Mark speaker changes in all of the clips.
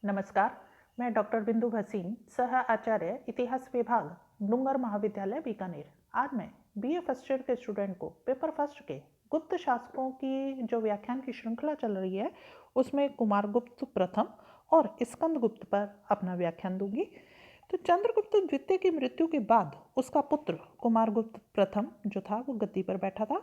Speaker 1: नमस्कार, मैं डॉक्टर बिंदु भसीन, सह आचार्य इतिहास विभाग, डूंगर महाविद्यालय बीकानेर। आज मैं बीए फर्स्ट ईयर के स्टूडेंट को पेपर फर्स्ट के गुप्त शासकों की जो व्याख्यान की श्रृंखला चल रही है उसमें कुमारगुप्त प्रथम और स्कंदगुप्त पर अपना व्याख्यान दूंगी। तो चंद्रगुप्त द्वितीय की मृत्यु के बाद उसका पुत्र कुमारगुप्त प्रथम जो था वो गद्दी पर बैठा था।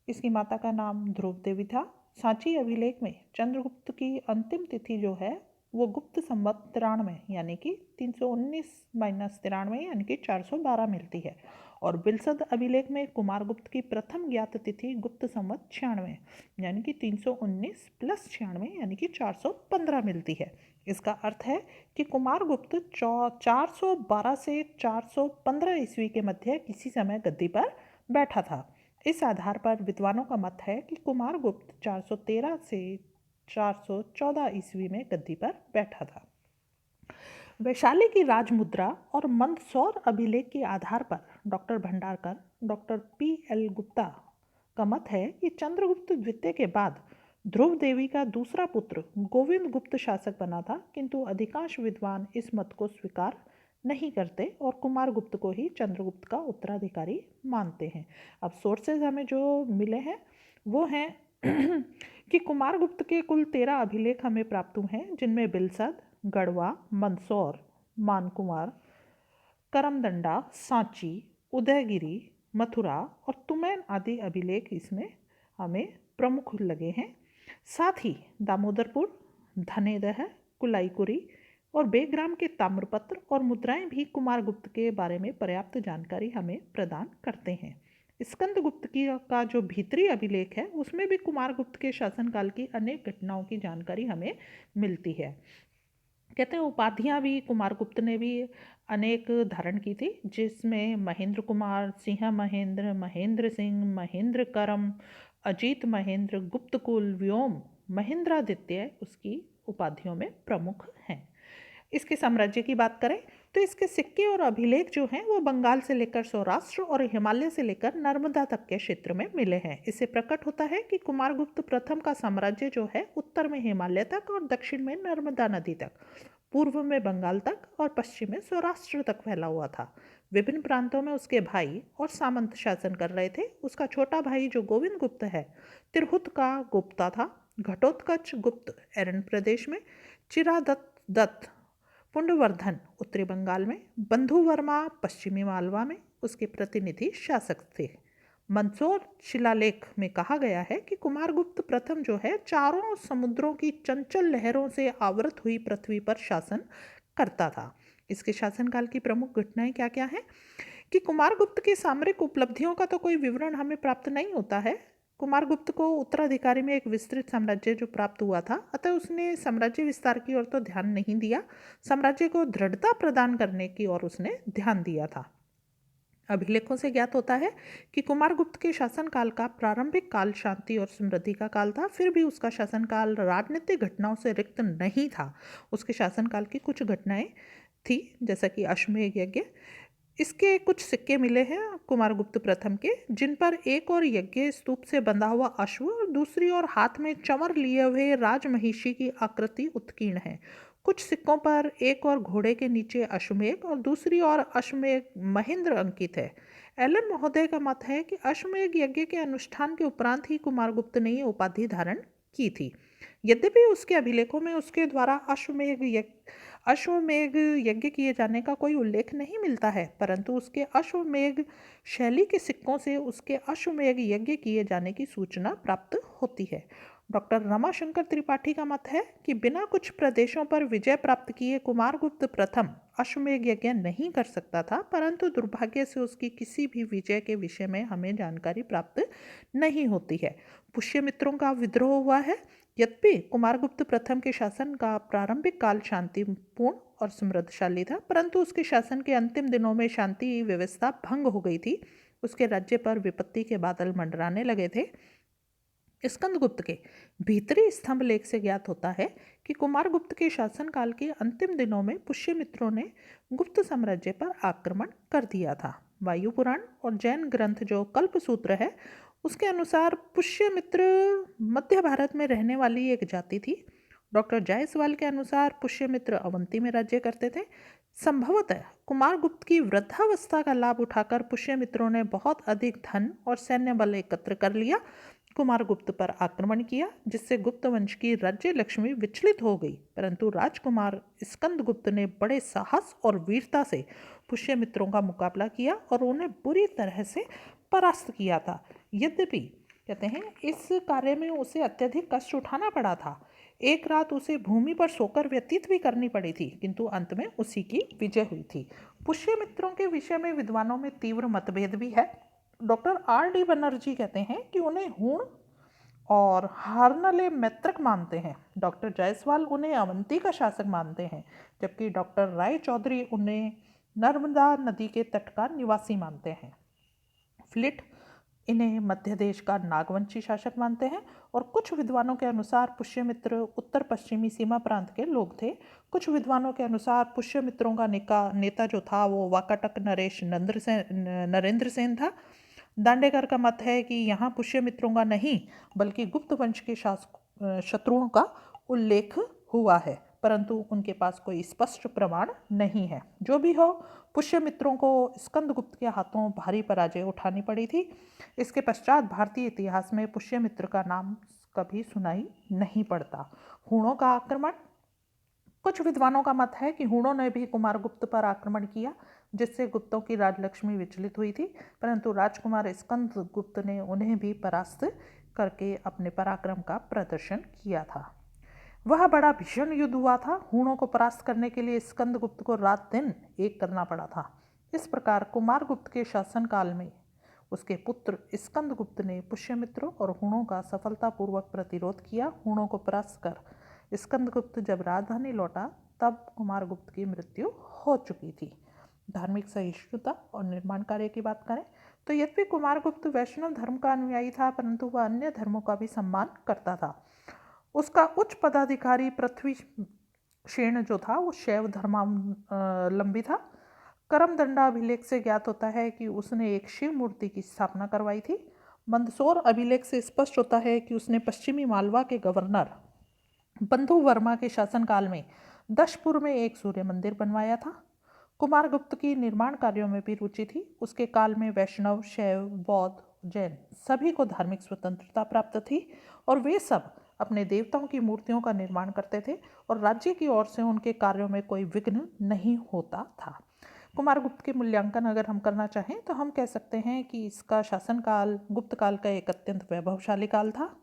Speaker 1: इसकी माता का नाम ध्रुव देवी था। सांची अभिलेख में चंद्रगुप्त की अंतिम तिथि जो है वो गुप्त संवत 93 यानी कि 319 - 93 यानी कि 412 मिलती है, और बिलसद अभिलेख में कुमारगुप्त की प्रथम ज्ञात तिथि गुप्त संवत 96 यानी कि 319 + 96 यानी कि 415 मिलती है। इसका अर्थ है कि कुमारगुप्त 412 से 415 ईस्वी के मध्य किसी समय गद्दी पर बैठा था। इस आधार पर विद्वानों का मत है कि कुमारगुप्त 413 से 414 ईस्वी में गद्दी पर बैठा था। वैशाली की राजमुद्रा और मंदसौर अभिलेख के आधार पर doctor Bhandarkar, doctor P.L. Gupta का मत है कि चंद्रगुप्त द्वितीय के बाद ध्रुव देवी का दूसरा पुत्र गोविंद गुप्त शासक बना था, किंतु अधिकांश विद्वान इस मत को स्वीकार नहीं करते और कुमारगुप्त को ही चंद्रगुप्त का उत्तराधिकारी मानते हैं। अब सोर्सेज हमें जो मिले हैं वो हैं कि कुमारगुप्त के कुल 13 अभिलेख हमें प्राप्त हुए हैं, जिनमें बिलसद, गढ़वा, मंदसौर, मानकुमार, करमदंडा, सांची, उदयगिरी, मथुरा और तुमैन आदि अभिलेख इसमें हमें प्रमुख लगे हैं। साथ ही दामोदरपुर, धनेदह, कुलाईकुरी और बेग्राम के ताम्रपत्र और मुद्राएं भी कुमारगुप्त के बारे में पर्याप्त जानकारी हमें प्रदान करते हैं। स्कंदगुप्त की का जो भीतरी अभिलेख है उसमें भी कुमारगुप्त के शासनकाल की अनेक घटनाओं की जानकारी हमें मिलती है। कहते हैं उपाधियां भी कुमारगुप्त ने भी अनेक धारण की थी, जिसमें महेंद्र कुमार, सिंह महेंद्र, महेंद्र सिंह, महेंद्र करम, अजीत महेंद्र, गुप्तकुल, व्योम, महेंद्रादित्य उसकी उपाधियों में प्रमुख हैं। इसके साम्राज्य की बात करें तो इसके सिक्के और अभिलेख जो हैं वो बंगाल से लेकर सौराष्ट्र और हिमालय से लेकर नर्मदा तक के क्षेत्र में मिले हैं। इससे प्रकट होता है कि कुमारगुप्त प्रथम का साम्राज्य जो है उत्तर में हिमालय तक और दक्षिण में नर्मदा नदी तक, पूर्व में बंगाल तक और पश्चिम में सौराष्ट्र तक फैला हुआ था। विभिन्न प्रांतों में उसके भाई और सामंत शासन कर रहे थे। उसका छोटा भाई जो गोविंद गुप्त है तिरहुत का गुप्ता था। घटोत्कच गुप्त एरन प्रदेश में, चिरादत्त दत्त पुंडवर्धन उत्तरी बंगाल में, बंधु वर्मा पश्चिमी मालवा में उसके प्रतिनिधि शासक थे। मंदसौर शिलालेख में कहा गया है कि कुमारगुप्त प्रथम जो है चारों समुद्रों की चंचल लहरों से आवृत हुई पृथ्वी पर शासन करता था। इसके शासनकाल की प्रमुख घटनाएं क्या क्या हैं कि कुमारगुप्त की सामरिक उपलब्धियों का तो कोई विवरण हमें प्राप्त नहीं होता है। कुमारगुप्त को उत्तराधिकारी में एक विस्तृत साम्राज्य जो प्राप्त हुआ था, अतः उसने साम्राज्य विस्तार की ओर तो ध्यान नहीं दिया, साम्राज्य को दृढ़ता प्रदान करने की ओर उसने ध्यान दिया था। अभिलेखों से ज्ञात होता है कि कुमारगुप्त के शासनकाल का प्रारंभिक काल शांति और समृद्धि का काल था, फिर भी उसका शासनकाल राजनीतिक घटनाओं से रिक्त नहीं था। उसके शासनकाल की कुछ घटनाएं थी, जैसा कि अश्वमेध यज्ञ। इसके कुछ सिक्के मिले हैं कुमारगुप्त प्रथम के, जिन पर एक और यज्ञ स्तूप से बंधा हुआ अश्व और दूसरी ओर हाथ में चंवर लिए हुए राजमहिषी की आकृति उत्कीर्ण है। कुछ सिक्कों पर एक और घोड़े के नीचे अश्वमेध और दूसरी ओर अश्वमेध महेंद्र अंकित है। एलन महोदय का मत है कि अश्वमेध यज्ञ के अनुष्ठान के उपरांत ही कुमारगुप्त ने ये उपाधि धारण की थी। यद्यपि उसके अभिलेखों में उसके द्वारा अश्वमेध यज्ञ किए जाने का कोई उल्लेख नहीं मिलता है, परंतु उसके अश्वमेध शैली के सिक्कों से उसके अश्वमेध यज्ञ किए जाने की सूचना प्राप्त होती है। डॉक्टर रमाशंकर त्रिपाठी का मत है कि बिना कुछ प्रदेशों पर विजय प्राप्त किए कुमारगुप्त प्रथम अश्वमेध यज्ञ नहीं कर सकता था, परंतु दुर्भाग्य से उसकी किसी भी विजय के विषय में हमें जानकारी प्राप्त नहीं होती है। पुष्यमित्रों का विद्रोह हुआ है। यद्यपि कुमारगुप्त प्रथम के शासन का प्रारंभिक काल शांतिपूर्ण और समृद्धशाली था, परंतु उसके शासन के अंतिम दिनों में शांति व्यवस्था भंग हो गई थी। उसके राज्य पर विपत्ति के बादल मंडराने लगे थे। स्कंदगुप्त के भीतरी स्तंभ लेख से ज्ञात होता है कि कुमारगुप्त के शासनकाल के अंतिम दिनों में पुष्यमित्रों ने गुप्त साम्राज्य पर आक्रमण कर दिया था। वायु पुराण और जैन ग्रंथ जो कल्पसूत्र है उसके अनुसार पुष्यमित्र मध्य भारत में रहने वाली एक जाति थी। डॉक्टर जायसवाल के अनुसार पुष्यमित्र अवंती में राज्य करते थे। संभवतः कुमारगुप्त की वृद्धावस्था का लाभ उठाकर पुष्यमित्रों ने बहुत अधिक धन और सैन्य बल एकत्र कर लिया, कुमारगुप्त पर आक्रमण किया, जिससे गुप्त वंश की राज्य लक्ष्मी विचलित हो गई। परंतु राजकुमार स्कंदगुप्त ने बड़े साहस और वीरता से पुष्यमित्रों का मुकाबला किया और उन्हें बुरी तरह से परास्त किया था। यद्यपि कहते हैं इस कार्य में उसे अत्यधिक कष्ट उठाना पड़ा था। एक रात उसे भूमि पर सोकर व्यतीत भी करनी पड़ी थी, किंतु अंत में उसी की विजय हुई थी। पुष्यमित्रों के विषय में विद्वानों में तीव्र मतभेद भी है। Doctor R.D. बनर्जी कहते हैं कि उन्हें हूण और हार्नले मैत्रक मानते हैं। डॉक्टर जायसवाल उन्हें अवंती का शासक मानते हैं, जबकि डॉक्टर राय चौधरी उन्हें नर्मदा नदी के तट का निवासी मानते हैं। फ्लिट इन्हें मध्य देश का नागवंशी शासक मानते हैं और कुछ विद्वानों के अनुसार पुष्यमित्र उत्तर पश्चिमी सीमा प्रांत के लोग थे। कुछ विद्वानों के अनुसार पुष्यमित्रों का नेता जो था वो वाकाटक नरेश नरेंद्र सेन था। दांडेकर का मत है कि यहाँ पुष्यमित्रों का नहीं बल्कि गुप्त वंश के शत्रुओं का उल्लेख हुआ है, परंतु उनके पास कोई स्पष्ट प्रमाण नहीं है। जो भी हो, पुष्यमित्रों को स्कंदगुप्त के हाथों भारी पराजय उठानी पड़ी थी। इसके पश्चात भारतीय इतिहास में पुष्यमित्र का नाम कभी सुनाई नहीं पड़ता। हूणों का आक्रमण, कुछ विद्वानों का मत है कि हूणों ने भी कुमारगुप्त पर आक्रमण किया, जिससे गुप्तों की राजलक्ष्मी विचलित हुई थी, परंतु राजकुमार स्कंदगुप्त ने उन्हें भी परास्त करके अपने पराक्रम का प्रदर्शन किया था। वह बड़ा भीषण युद्ध हुआ था। हूणों को परास्त करने के लिए स्कंदगुप्त को रात दिन एक करना पड़ा था। इस प्रकार कुमारगुप्त के शासनकाल में उसके पुत्र स्कंदगुप्त ने पुष्यमित्रों और हूणों का सफलतापूर्वक प्रतिरोध किया। हूणों को परास्त कर स्कंदगुप्त जब राजधानी लौटा तब कुमारगुप्त की मृत्यु हो चुकी थी। धार्मिक सहिष्णुता और निर्माण कार्य की बात करें तो यद्यपि कुमारगुप्त वैष्णव धर्म का अनुयायी था, परंतु वह अन्य धर्मों का भी सम्मान करता था। उसका उच्च पदाधिकारी पृथ्वी शेण जो था वो शैव धर्मावलंबी था। करमदंडा अभिलेख से ज्ञात होता है कि उसने एक शिव मूर्ति की स्थापना करवाई थी। मंदसौर अभिलेख से स्पष्ट होता है कि उसने पश्चिमी मालवा के गवर्नर बंधु वर्मा के शासनकाल में दशपुर में एक सूर्य मंदिर बनवाया था। कुमारगुप्त की निर्माण कार्यों में भी रुचि थी। उसके काल में वैष्णव, शैव, बौद्ध, जैन सभी को धार्मिक स्वतंत्रता प्राप्त थी और वे सब अपने देवताओं की मूर्तियों का निर्माण करते थे और राज्य की ओर से उनके कार्यों में कोई विघ्न नहीं होता था। कुमारगुप्त के मूल्यांकन अगर हम करना चाहें तो हम कह सकते हैं कि इसका शासनकाल गुप्त काल का एक अत्यंत वैभवशाली काल था।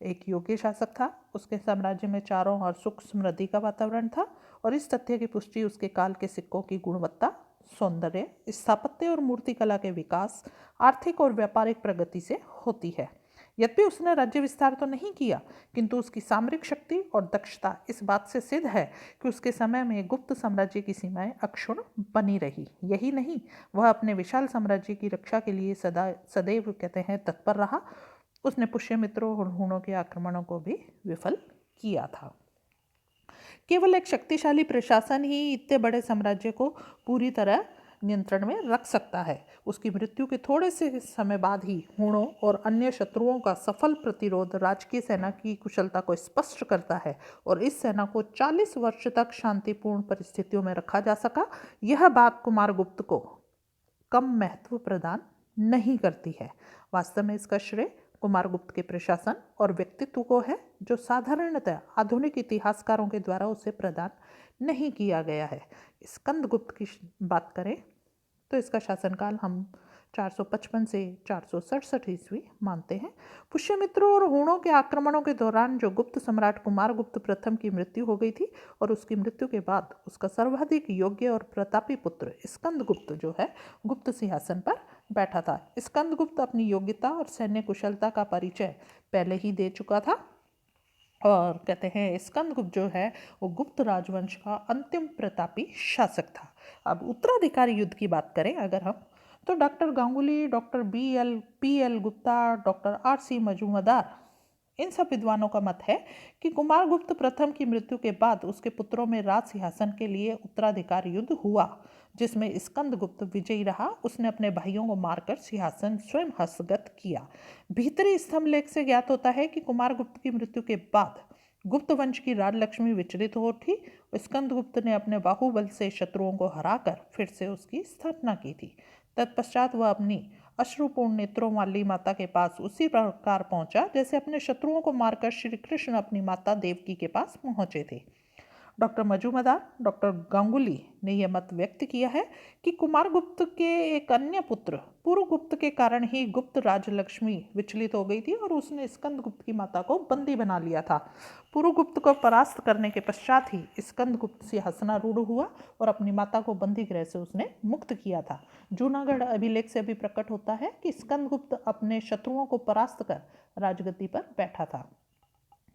Speaker 1: एक योग्य शासक था। उसके साम्राज्य में चारों ओर सुख समृद्धि का वातावरण था और इस तथ्य की पुष्टि उसके काल के सिक्कों की गुणवत्ता, सौंदर्य, स्थापत्य और मूर्तिकला के विकास, आर्थिक और व्यापारिक प्रगति से होती है। यद्यपि उसने राज्य विस्तार तो नहीं किया, किंतु उसकी सामरिक शक्ति और दक्षता इस बात से सिद्ध है कि उसके समय में गुप्त साम्राज्य की सीमाएं अक्षुण्ण बनी रही। यही नहीं, वह अपने विशाल साम्राज्य की रक्षा के लिए सदैव कहते हैं तत्पर रहा। उसने पुष्यमित्रों और हूणों के आक्रमणों को भी विफल किया था। केवल एक शक्तिशाली प्रशासन ही इतने बड़े साम्राज्य को पूरी तरह नियंत्रण में रख सकता है। उसकी मृत्यु के थोड़े से समय बाद ही हूणों और अन्य शत्रुओं का सफल प्रतिरोध राजकीय सेना की कुशलता को स्पष्ट करता है और इस सेना को 40 वर्ष तक शांतिपूर्ण परिस्थितियों में रखा जा सका। यह बात कुमारगुप्त को कम महत्व प्रदान नहीं करती है। वास्तव में इसका श्रेय कुमारगुप्त के प्रशासन और व्यक्तित्व को है, जो साधारणतः आधुनिक इतिहासकारों के द्वारा उसे प्रदान नहीं किया गया है। स्कंदगुप्त की बात करें तो इसका शासनकाल हम 455 से 467 ईस्वी मानते हैं। पुष्यमित्रों और हूणों के आक्रमणों के दौरान जो गुप्त सम्राट कुमारगुप्त प्रथम की मृत्यु हो गई थी और उसकी मृत्यु के बाद उसका सर्वाधिक योग्य और प्रतापी पुत्र स्कंदगुप्त जो है गुप्त सिंहासन पर बैठा था। स्कंदगुप्त अपनी योग्यता और सैन्य कुशलता का परिचय पहले ही दे चुका था और कहते हैं स्कंदगुप्त जो है वो गुप्त राजवंश का अंतिम प्रतापी शासक था। अब उत्तराधिकारी युद्ध की बात करें अगर हम तो doctor Ganguly, doctor P L Gupta, doctor R.C. Majumdar, इन सब विद्वानों का मत है कि कुमारगुप्त प्रथम की मृत्यु के बाद उसके पुत्रों में राज सिंहासन के लिए उत्तराधिकार युद्ध हुआ, जिसमें स्कंदगुप्त विजयी रहा। उसने अपने भाइयों को मारकर सिंहासन स्वयं हस्तगत किया। भीतरी स्तंभ लेख से ज्ञात होता है कि कुमारगुप्त की मृत्यु के बाद गुप्त वंश की राजलक्ष्मी विचलित हो उठी। स्कंदगुप्त ने अपने बाहुबल से शत्रुओं को हराकर फिर से उसकी स्थापना की थी। तत्पश्चात वह अपनी अश्रुपूर्ण नेत्रों वाली माता के पास उसी प्रकार पहुंचा जैसे अपने शत्रुओं को मारकर श्री कृष्ण अपनी माता देवकी के पास पहुंचे थे। डॉक्टर मजूमदार, डॉक्टर गांगुली ने यह मत व्यक्त किया है कि कुमारगुप्त के एक अन्य पुत्र पुरुगुप्त के कारण ही गुप्त राजलक्ष्मी विचलित हो गई थी और उसने स्कंदगुप्त की माता को बंदी बना लिया था। पुरुगुप्त को परास्त करने के पश्चात ही स्कंदगुप्त सिंहासनारूढ़ हुआ और अपनी माता को बंदी गृह से उसने मुक्त किया था। जूनागढ़ अभिलेख से भी प्रकट होता है कि स्कंदगुप्त अपने शत्रुओं को परास्त कर राजगद्दी पर बैठा था।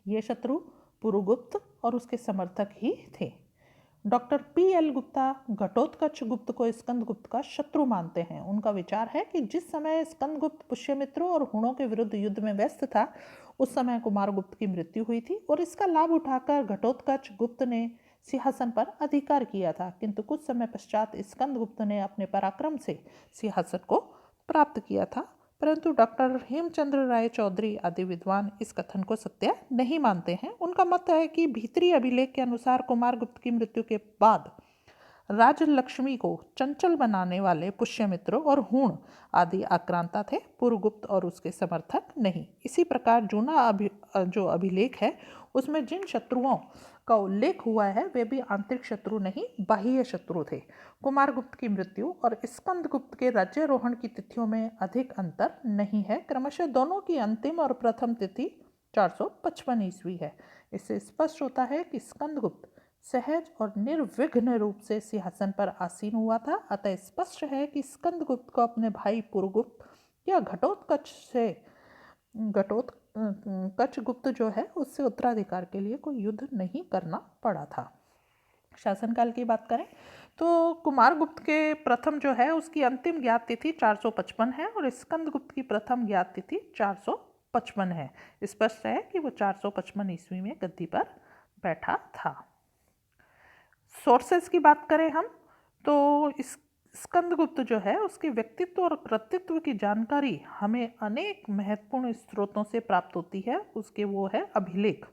Speaker 1: ये शत्रु पुरुगुप्त और उसके समर्थक ही थे। Doctor P.L. गुप्ता घटोत्कच गुप्त को स्कंदगुप्त का शत्रु मानते हैं। उनका विचार है कि जिस समय स्कंदगुप्त पुष्यमित्रों और हुणों के विरुद्ध युद्ध में व्यस्त था, उस समय कुमारगुप्त की मृत्यु हुई थी और इसका लाभ उठाकर घटोत्कच गुप्त ने सिंहासन पर अधिकार किया था। किंतु कुछ समय पश्चात स्कंदगुप्त ने अपने पराक्रम से सिंहासन को प्राप्त किया था, परंतु डॉक्टर हेमचंद्र राय चौधरी आदि विद्वान इस कथन को सत्य नहीं मानते हैं। उनका मत है कि भीतरी अभिलेख के अनुसार कुमारगुप्त की मृत्यु के बाद राजलक्ष्मी को चंचल बनाने वाले पुष्यमित्र और हूण आदि आक्रांता थे, पुरुगुप्त और उसके समर्थक नहीं। इसी प्रकार जूना जो अभिलेख है उसमें जिन शत्रुओं का उल्लेख हुआ है वे भी आंतरिक शत्रु नहीं, बाह्य शत्रु थे। कुमारगुप्त की मृत्यु और स्कंदगुप्त के राज्यारोहण की तिथियों में अधिक अंतर नहीं है। क्रमशः दोनों की अंतिम और प्रथम तिथि 455 ईस्वी है। इससे स्पष्ट होता है कि स्कंदगुप्त सहज और निर्विघ्न रूप से सिंहासन पर आसीन हुआ था। अतः स्पष्ट है कि स्कंदगुप्त को अपने भाई पुरुगुप्त या घटोत्कच गुप्त जो है उससे उत्तराधिकार के लिए कोई युद्ध नहीं करना पड़ा था। शासनकाल की बात करें तो कुमारगुप्त के प्रथम जो है उसकी अंतिम ज्ञात तिथि 455 है और स्कंदगुप्त की प्रथम ज्ञात तिथि 455 है। स्पष्ट है कि वो 455 ईस्वी में गद्दी पर बैठा था। सोर्सेस की बात करें हम तो इस स्कंदगुप्त जो है उसके व्यक्तित्व और कृतित्व की जानकारी हमें अनेक महत्वपूर्ण स्रोतों से प्राप्त होती है। उसके वो है अभिलेख,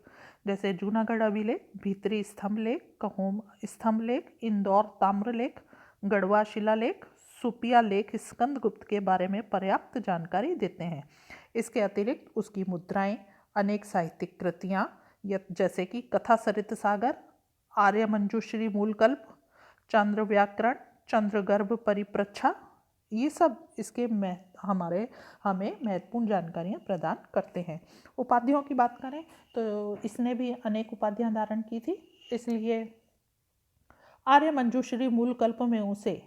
Speaker 1: जैसे जूनागढ़ अभिलेख, भीतरी स्तंभलेख, कहोम स्तंभलेख, इंदौर ताम्रलेख, गढ़वा शिलालेख, सुपिया लेख स्कंदगुप्त के बारे में पर्याप्त जानकारी देते हैं। इसके अतिरिक्त उसकी मुद्राएं, अनेक साहित्यिक कृतियाँ जैसे कि कथा सरित सागर, आर्य मंजूश्री मूलकल्प, चंद्र व्याकरण, चंद्रगर्भ परिप्रच्छा, ये सब इसके हमें महत्वपूर्ण जानकारियाँ प्रदान करते हैं। उपाधियों की बात करें तो इसने भी अनेक उपाधियाँ धारण की थी, इसलिए आर्य मंजूश्री मूलकल्प में उसे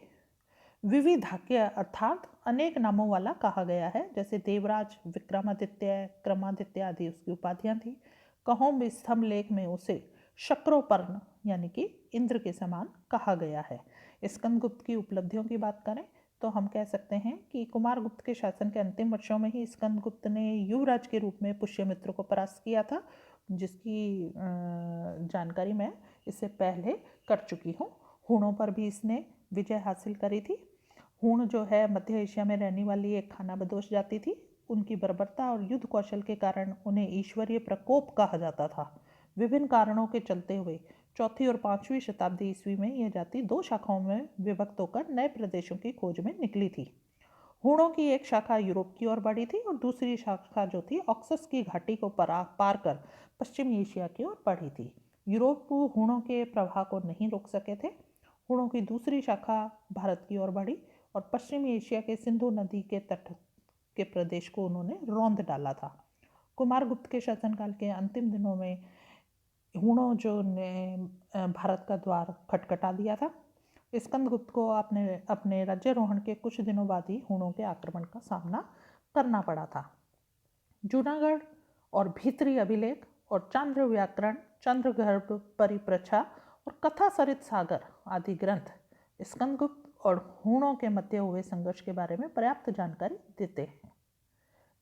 Speaker 1: विविधाख्य अर्थात अनेक नामों वाला कहा गया है, जैसे देवराज, विक्रमादित्य, क्रमादित्य आदि उसकी उपाधियाँ थी। कहोम स्तंभलेख में उसे शक्रोपर्ण यानी कि इंद्र के समान कहा गया है। स्कंदगुप्त की उपलब्धियों की बात करें तो हम कह सकते हैं कि कुमारगुप्त के शासन के अंतिम वर्षों में ही स्कंदगुप्त ने युवराज के रूप में पुष्यमित्र को परास्त किया था, जिसकी जानकारी मैं इससे पहले कर चुकी हूँ। हूणों पर भी इसने विजय हासिल करी थी। हूण जो है मध्य एशिया में रहने वाली एक खानाबदोश जाति थी। उनकी बर्बरता और युद्ध कौशल के कारण उन्हें ईश्वरीय प्रकोप कहा जाता था। विभिन्न कारणों के चलते हुए चौथी और 5वीं शताब्दी ईस्वी में यह जाति 2 शाखाओं में विभक्त होकर नए प्रदेशों की खोज में निकली थी। हूणों की एक शाखा यूरोप की ओर बढ़ी थी और दूसरी शाखा जो थी ऑक्सस की घाटी को पार कर पश्चिमी एशिया की ओर बढ़ी थी। यूरोप हूणों के प्रवाह को नहीं रोक सके थे। हूणों की दूसरी शाखा भारत की ओर बढ़ी और पश्चिमी एशिया के सिंधु नदी के तट के प्रदेश को उन्होंने रौंद डाला था। कुमारगुप्त के शासनकाल के अंतिम दिनों में हूणों जो ने भारत का द्वार खटखटा दिया था। स्कंदगुप्त को अपने राज्यारोहण के कुछ दिनों बाद ही हूणों के आक्रमण का सामना करना पड़ा था। जूनागढ़ और भीतरी अभिलेख और चंद्र व्याकरण, चंद्रगर्भ परिप्रच्छा और कथा सरित सागर आदि ग्रंथ स्कंदगुप्त और हूणों के मध्य हुए संघर्ष के बारे में पर्याप्त जानकारी देते हैं।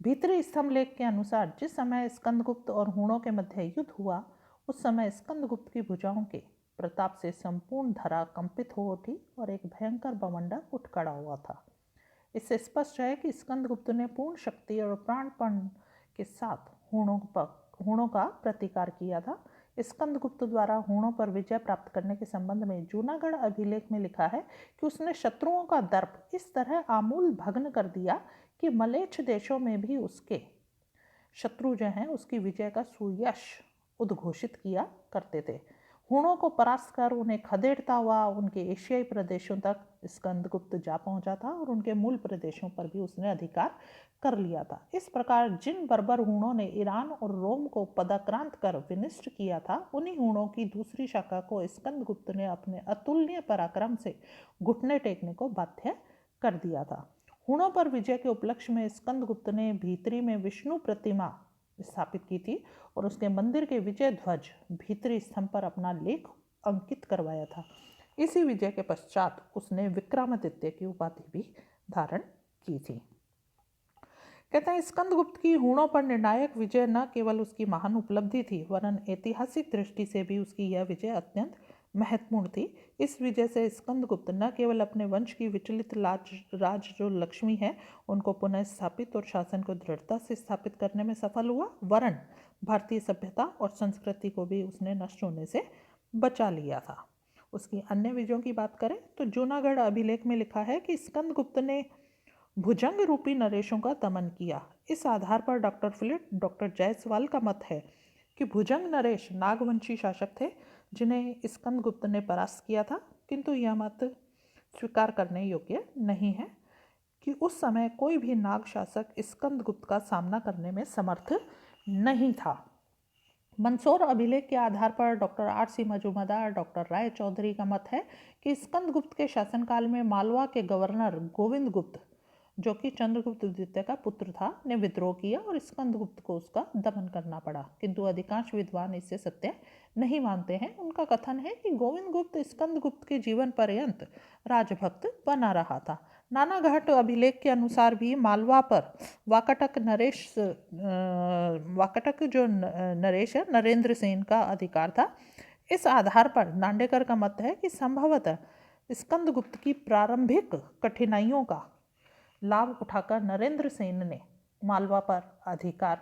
Speaker 1: भीतरी स्तंभलेख के अनुसार जिस समय स्कंदगुप्त और हूणों के मध्य युद्ध हुआ, उस समय स्कंदगुप्त की भुजाओं के प्रताप से संपूर्ण धरा कंपित हो उठी और एक भयंकर बवंडर उठ खड़ा हुआ था। इससे स्पष्ट है कि स्कंदगुप्त ने पूर्ण शक्ति और प्राणपण के साथ हूणों का प्रतिकार किया था। स्कंदगुप्त द्वारा हूणों पर विजय प्राप्त करने के संबंध में जूनागढ़ अभिलेख में लिखा है कि उसने शत्रुओं का दर्प इस तरह आमूल भग्न कर दिया कि मलेच्छ देशों में भी उसके शत्रु जो हैं उसकी विजय का सुयश उद्घोषित किया करते थे। हूणों को परास्त कर उन्हें खदेड़ता हुआ उनके एशियाई प्रदेशों तक स्कंदगुप्त जा पहुंचा था और उनके मूल प्रदेशों पर भी उसने अधिकार कर लिया था। इस प्रकार जिन बर्बर हूणों ने ईरान और रोम को पदाक्रांत कर विनिष्ट किया था, उन्हीं हूणों की दूसरी शाखा को स्कंदगुप्त ने अपने अतुलनीय पराक्रम से घुटने टेकने को बाध्य कर दिया था। हूणों पर विजय के उपलक्ष्य में स्कंदगुप्त ने भीतरी में विष्णु प्रतिमा स्थापित की थी और उसके मंदिर के विजय ध्वज भीतरी स्तंभ पर अपना लेख अंकित करवाया था। इसी विजय के पश्चात उसने विक्रमादित्य की उपाधि भी धारण की थी। कहते हैं स्कंदगुप्त की हूणों पर निर्णायक विजय न केवल उसकी महान उपलब्धि थी वरन ऐतिहासिक दृष्टि से भी उसकी यह विजय अत्यंत महत्वपूर्ण थी। इस विजय से स्कंदगुप्त न केवल अपने वंश की विचलित राज जो लक्ष्मी है उनको पुनः स्थापित और शासन को दृढ़ता से स्थापित करने में सफल हुआ, वरन भारतीय सभ्यता और संस्कृति को भी उसने नष्ट होने से बचा लिया था। उसकी अन्य विजयों की बात करें तो जूनागढ़ अभिलेख में लिखा है कि स्कंदगुप्त ने भुजंग रूपी नरेशों का दमन किया। इस आधार पर डॉक्टर फिलिप डॉक्टर जायसवाल का मत है कि भुजंग नरेश नागवंशी शासक थे जिन्हें स्कंदगुप्त ने परास्त किया था, किंतु यह मत स्वीकार करने योग्य नहीं है कि उस समय कोई भी नाग शासक स्कंदगुप्त का सामना करने में समर्थ नहीं था। मंदसौर अभिलेख के आधार पर डॉक्टर R.C. मजूमदार, डॉक्टर राय चौधरी का मत है कि स्कंदगुप्त के शासनकाल में मालवा के गवर्नर गोविंद गुप्त, जो कि चंद्रगुप्त द्वितीय का पुत्र था, ने विद्रोह किया और स्कंदगुप्त को उसका दमन करना पड़ा, किंतु अधिकांश विद्वान इससे सत्य नहीं मानते हैं। उनका कथन है कि गोविंद गुप्त स्कंदगुप्त के जीवन पर्यंत राजभक्त बना रहा था। नानाघाट अभिलेख के अनुसार भी मालवा पर वाकटक जो नरेश है नरेंद्र सेन का अधिकार था। इस आधार पर दांडेकर का मत है कि संभवतः स्कंदगुप्त की प्रारंभिक कठिनाइयों का लाभ उठाकर नरेंद्र सेन ने मालवा पर अधिकार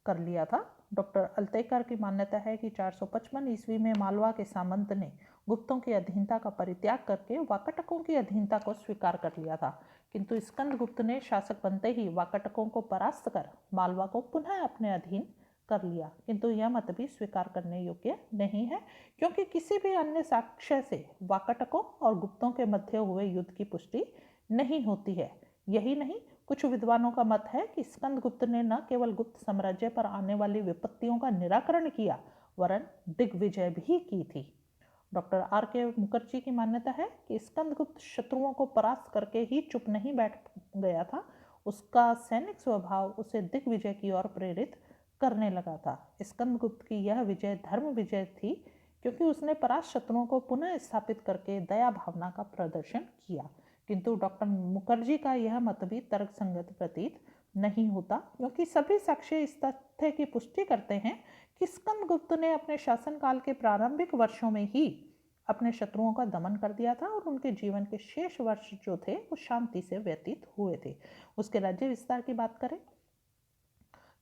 Speaker 1: कर लिया था। डॉक्टर अल्तेकर की मान्यता है कि 455 ईस्वी में मालवा के सामंत ने गुप्तों की अधीनता का परित्याग करके वाकटकों की अधीनता को स्वीकार कर लिया था, किंतु स्कंदगुप्त ने शासक बनते ही वाकटकों को परास्त कर मालवा को पुनः अपने अधीन कर लिया, किंतु यह मत भी स्वीकार करने योग्य नहीं है क्योंकि किसी भी अन्य साक्ष्य से वाकटकों और गुप्तों के मध्य हुए युद्ध की पुष्टि नहीं होती है। यही नहीं, कुछ विद्वानों का मत है कि स्कंदगुप्त ने न केवल गुप्त साम्राज्य पर आने वाली विपत्तियों का निराकरण किया वरन दिग्विजय भी की थी। Doctor R.K. मुखर्जी की मान्यता है कि स्कंदगुप्त शत्रुओं को परास्त करके ही चुप नहीं बैठ गया था, उसका सैनिक स्वभाव उसे दिग्विजय की ओर प्रेरित करने लगा था। स्कंदगुप्त की यह विजय धर्म विजय थी क्योंकि उसने परास्त शत्रुओं को पुनः स्थापित करके दया भावना का प्रदर्शन किया, किंतु डॉक्टर मुखर्जी का यह मत भी तर्कसंगत प्रतीत नहीं होता क्योंकि सभी साक्ष्य इस तथ्य की पुष्टि करते हैं कि स्कंदगुप्त ने अपने शासनकाल के प्रारंभिक वर्षों में ही अपने शत्रुओं का दमन कर दिया था और उनके जीवन के शेष वर्ष जो थे वो शांति से व्यतीत हुए थे। उसके राज्य विस्तार की बात करें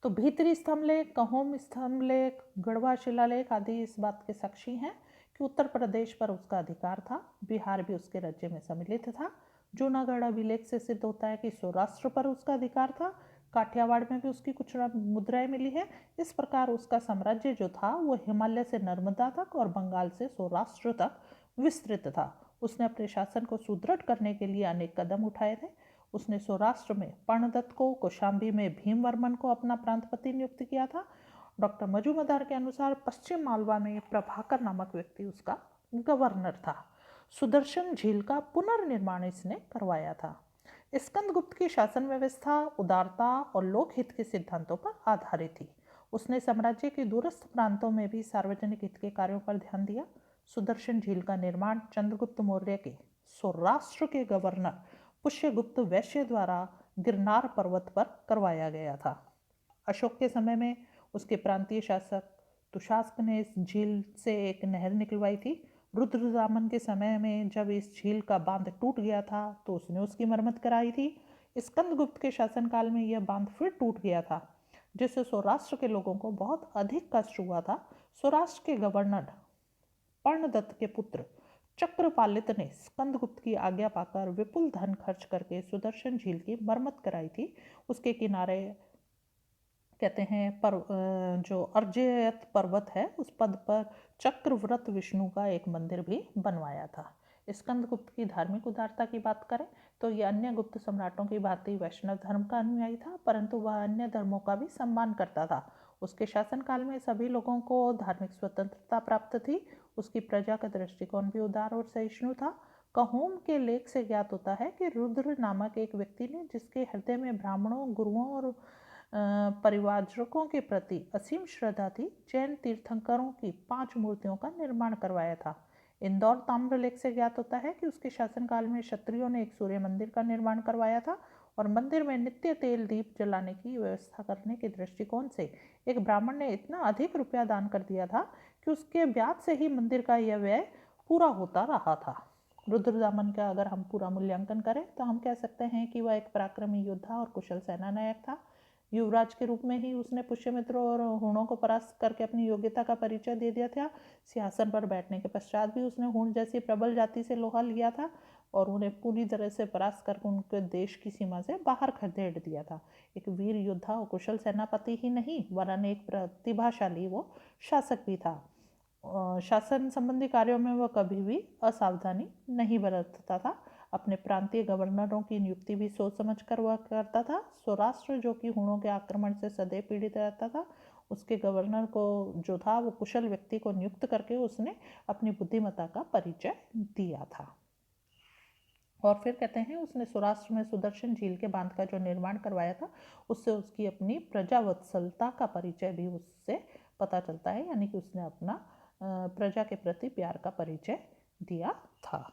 Speaker 1: तो भीतरी स्तंभलेख, कहोम स्तंभलेख, गढ़वा शिलालेख आदि इस बात के साक्षी हैं कि उत्तर प्रदेश पर उसका अधिकार था, बिहार भी उसके राज्य में सम्मिलित था। जूनागढ़ अभिलेख से सिद्ध होता है कि सौराष्ट्र पर उसका अधिकार था, काठियावाड़ में भी उसकी कुछ मुद्राएं मिली है। इस प्रकार उसका साम्राज्य जो था वो हिमालय से नर्मदा तक और बंगाल से सौराष्ट्र तक विस्तृत था। उसने अपने शासन को सुदृढ़ करने के लिए अनेक कदम उठाए थे। उसने सौराष्ट्र में पर्णदत्त को, कौशाम्बी में भीमवर्मन को अपना प्रांतपति नियुक्त किया था। डॉक्टर मजूमदार के अनुसार पश्चिम मालवा में प्रभाकर नामक व्यक्ति उसका गवर्नर था। सुदर्शन झील का पुनर्निर्माण इसने करवाया था। स्कंदगुप्त की शासन व्यवस्था उदारता और लोकहित के सिद्धांतों पर आधारित थी। उसने साम्राज्य के दूरस्थ प्रांतों में भी सार्वजनिक हित के कार्यों पर ध्यान दिया। सुदर्शन झील का निर्माण चंद्रगुप्त मौर्य के सौराष्ट्र के गवर्नर पुष्यगुप्त वैश्य द्वारा गिरनार पर्वत पर करवाया गया था। अशोक के समय में उसके प्रांतीय शासक तुशास्क ने इस झील से एक नहर निकलवाई थी। रुद्रदामन के समय में जब इस झील का बांध टूट गया था तो उसने उसकी मरम्मत कराई थी। स्कंदगुप्त के शासनकाल में यह बांध फिर टूट गया था, जिससे सौराष्ट्र के लोगों को बहुत अधिक कष्ट हुआ था। सौराष्ट्र के गवर्नर पर्णदत्त के पुत्र चक्रपालित ने स्कंदगुप्त की आज्ञा पाकर विपुल धन खर्च करके सुदर्शन झील की मरम्मत कराई थी। उसके किनारे कहते हैं जो अर्जयत पर्वत है उस पद पर चक्रव्रत विष्णु का एक मंदिर भी बनवाया था। स्कंदगुप्त की धार्मिक उदारता की बात करें तो यह अन्य गुप्त सम्राटों की भांति वैष्णव धर्म का अनुयायी था, परंतु वह अन्य धर्मों का भी सम्मान करता था। उसके शासनकाल में सभी लोगों को धार्मिक स्वतंत्रता प्राप्त थी। उसकी प्रजा का दृष्टिकोण भी उदार और सहिष्णु था। कहूम के लेख से ज्ञात होता है कि रुद्र नामक एक व्यक्ति ने, जिसके हृदय में ब्राह्मणों, गुरुओं और परिवारजकों के प्रति असीम श्रद्धा थी, जैन तीर्थंकरों की 5 मूर्तियों का निर्माण करवाया था। इंदौर ताम्रलेख से ज्ञात होता है कि उसके शासनकाल में क्षत्रियों ने एक सूर्य मंदिर का निर्माण करवाया था और मंदिर में नित्य तेल दीप जलाने की व्यवस्था करने के दृष्टिकोण से एक ब्राह्मण ने इतना अधिक रुपया दान कर दिया था कि उसके ब्याज से ही मंदिर का यह व्यय पूरा होता रहा था। रुद्रदामन का अगर हम पूरा मूल्यांकन करें तो हम कह सकते हैं कि वह एक पराक्रमी योद्धा और कुशल सेनानायक था। युवराज के रूप में ही उसने पुष्यमित्रों और हुणों को परास्त करके अपनी योग्यता का परिचय दे दिया था। सिंहासन पर बैठने के पश्चात भी उसने हुण जैसी प्रबल जाति से लोहा लिया था और उन्हें पूरी तरह से परास्त करके उनके देश की सीमा से बाहर खदेड़ दिया था। एक वीर योद्धा और कुशल सेनापति ही नहीं वरन एक प्रतिभाशाली वो शासक भी था। शासन संबंधी कार्यों में वह कभी भी असावधानी नहीं बरतता था। अपने प्रांतीय गवर्नरों की नियुक्ति भी सोच समझ कर वह करता था। सौराष्ट्र, जो कि हुणों के आक्रमण से सदैव पीड़ित रहता था, उसके गवर्नर को जो था वो कुशल व्यक्ति को नियुक्त करके उसने अपनी बुद्धिमत्ता का परिचय दिया था। और फिर कहते हैं उसने सौराष्ट्र में सुदर्शन झील के बांध का जो निर्माण करवाया था उससे उसकी अपनी प्रजावत्सलता का परिचय भी उससे पता चलता है, यानी कि उसने अपना प्रजा के प्रति प्यार का परिचय दिया था।